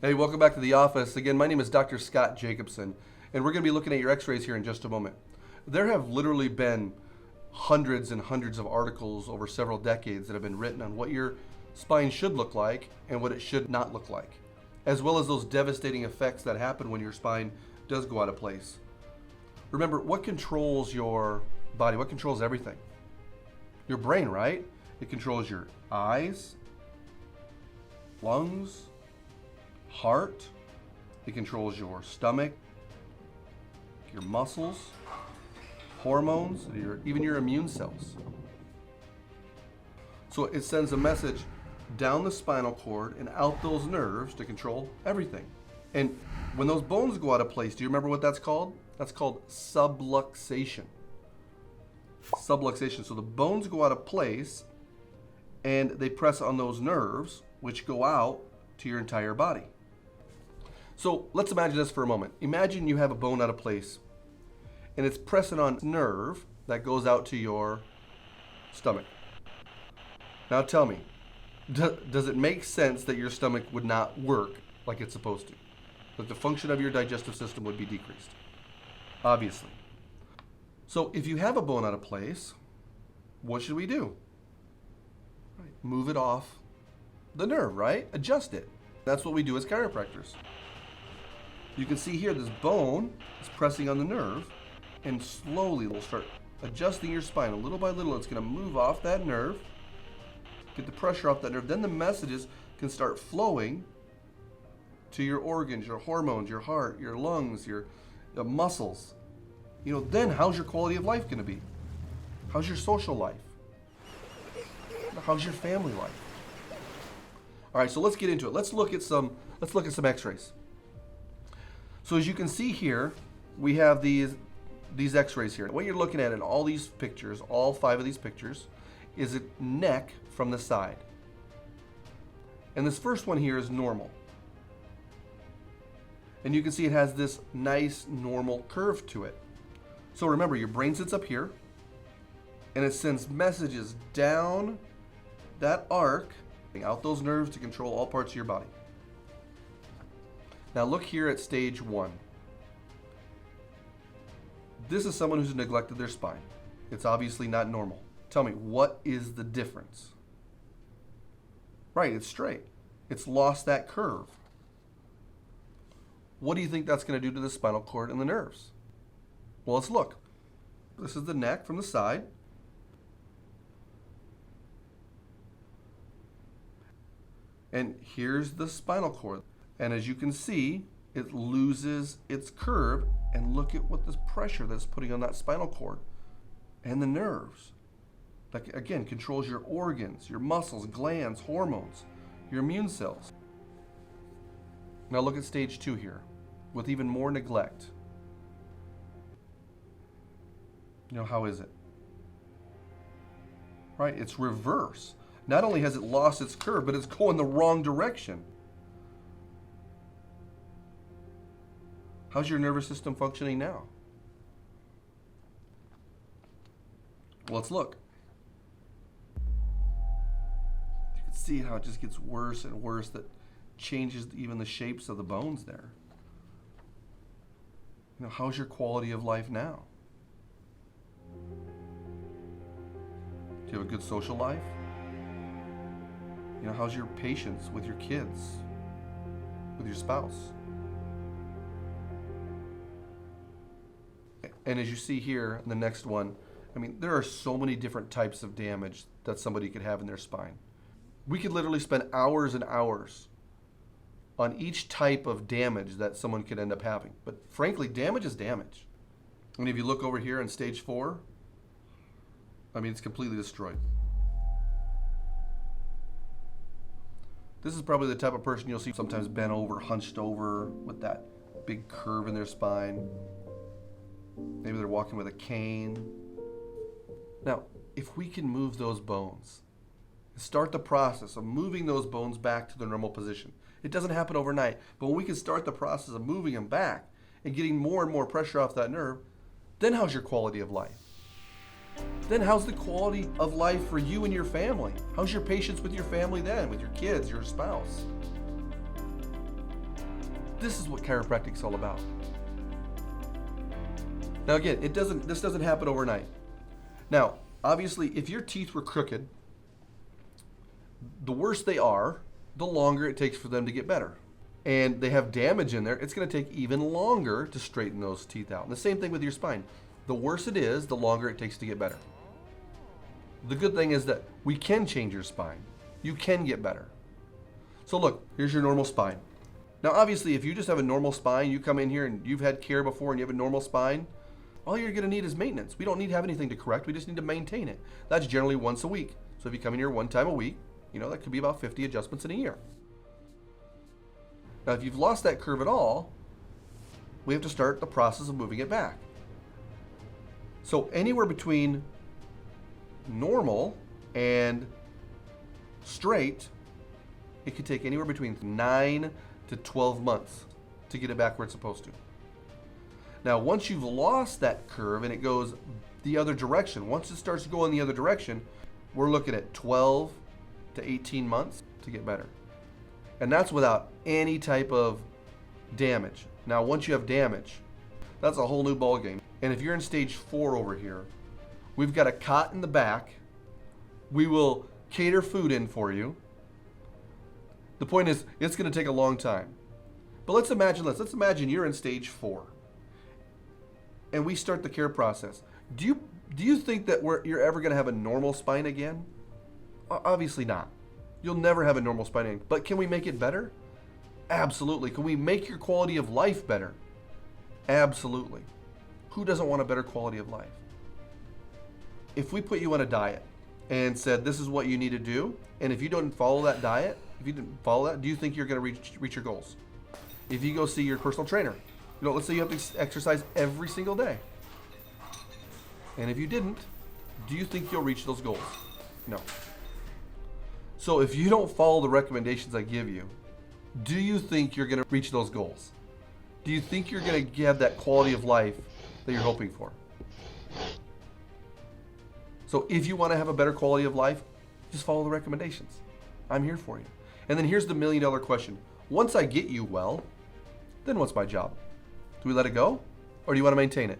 Hey, welcome back to the office. Again, my name is Dr. Scott Jacobson, and we're going to be looking at your x-rays here in just a moment. There have literally been hundreds and hundreds of articles over several decades that have been written on what your spine should look like and what it should not look like, as well as those devastating effects that happen when your spine does go out of place. Remember, what controls your body? What controls everything? Your brain, right? It controls your eyes, lungs, heart. It controls your stomach, your muscles, hormones, even your immune cells. So it sends a message down the spinal cord and out those nerves to control everything. And when those bones go out of place, do you remember what that's called? That's called subluxation. Subluxation. So the bones go out of place and they press on those nerves, which go out to your entire body. So let's imagine this for a moment. Imagine you have a bone out of place and it's pressing on a nerve that goes out to your stomach. Now tell me, does it make sense that your stomach would not work like it's supposed to? That the function of your digestive system would be decreased? Obviously. So if you have a bone out of place, what should we do? Right. Move it off the nerve, right? Adjust it. That's what we do as chiropractors. You can see here this bone is pressing on the nerve, and slowly we'll start adjusting your spine. And little by little, it's going to move off that nerve, get the pressure off that nerve. Then the messages can start flowing to your organs, your hormones, your heart, your lungs, your muscles. Then how's your quality of life going to be? How's your social life? How's your family life? All right, so let's get into it. Let's look at some x-rays. So as you can see here, we have these x-rays here. What you're looking at in all these pictures, all 5 of these pictures, is a neck from the side. And this first one here is normal. And you can see it has this nice normal curve to it. So remember, your brain sits up here, and it sends messages down that arc, out those nerves to control all parts of your body. Now look here at stage 1. This is someone who's neglected their spine. It's obviously not normal. Tell me, what is the difference? Right, it's straight. It's lost that curve. What do you think that's going to do to the spinal cord and the nerves? Well, let's look. This is the neck from the side. And here's the spinal cord. And as you can see, it loses its curve. And look at what this pressure that's putting on that spinal cord and the nerves. That, again, controls your organs, your muscles, glands, hormones, your immune cells. Now look at stage 2 here, with even more neglect. How is it? Right, it's reverse. Not only has it lost its curve, but it's going the wrong direction. How's your nervous system functioning now? Well, let's look. You can see how it just gets worse and worse. That changes even the shapes of the bones there. How's your quality of life now? Do you have a good social life? How's your patience with your kids, with your spouse? And as you see here in the next one, there are so many different types of damage that somebody could have in their spine. We could literally spend hours and hours on each type of damage that someone could end up having. But frankly, damage is damage. If you look over here in stage 4, it's completely destroyed. This is probably the type of person you'll see sometimes bent over, hunched over with that big curve in their spine. Maybe they're walking with a cane. Now, if we can move those bones, start the process of moving those bones back to their normal position. It doesn't happen overnight, but when we can start the process of moving them back and getting more and more pressure off that nerve, then how's your quality of life? Then how's the quality of life for you and your family? How's your patience with your family then, with your kids, your spouse? This is what chiropractic's all about. Now again, this doesn't happen overnight. Now, obviously, if your teeth were crooked, the worse they are, the longer it takes for them to get better. And they have damage in there, it's going to take even longer to straighten those teeth out. And the same thing with your spine. The worse it is, the longer it takes to get better. The good thing is that we can change your spine. You can get better. So look, here's your normal spine. Now obviously, if you just have a normal spine, you come in here and you've had care before and you have a normal spine, all you're going to need is maintenance. We don't need to have anything to correct. We just need to maintain it. That's generally once a week. So if you come in here one time a week, that could be about 50 adjustments in a year. Now, if you've lost that curve at all, we have to start the process of moving it back. So anywhere between normal and straight, it could take anywhere between 9 to 12 months to get it back where it's supposed to. Now, once you've lost that curve and it goes the other direction, once it starts to go in the other direction, we're looking at 12 to 18 months to get better. And that's without any type of damage. Now, once you have damage, that's a whole new ballgame. And if you're in stage 4 over here, we've got a cot in the back. We will cater food in for you. The point is, it's going to take a long time. But let's imagine you're in stage 4. And we start the care process. Do you think that you're ever going to have a normal spine again? Obviously not. You'll never have a normal spine again. But can we make it better? Absolutely. Can we make your quality of life better? Absolutely. Who doesn't want a better quality of life? If we put you on a diet and said this is what you need to do, and if you don't follow that diet, do you think you're going to reach your goals? If you go see your personal trainer, let's say you have to exercise every single day. And if you didn't, do you think you'll reach those goals? No. So if you don't follow the recommendations I give you, do you think you're going to reach those goals? Do you think you're going to have that quality of life that you're hoping for? So if you want to have a better quality of life, just follow the recommendations. I'm here for you. And then here's the $1 million question. Once I get you well, then what's my job? Do we let it go, or do you want to maintain it?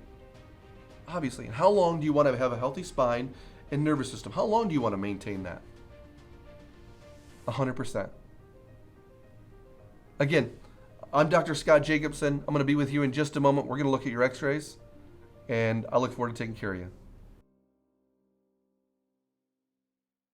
Obviously. How long do you want to have a healthy spine and nervous system? How long do you want to maintain that? 100%. Again, I'm Dr. Scott Jacobson. I'm going to be with you in just a moment. We're going to look at your x-rays, and I look forward to taking care of you.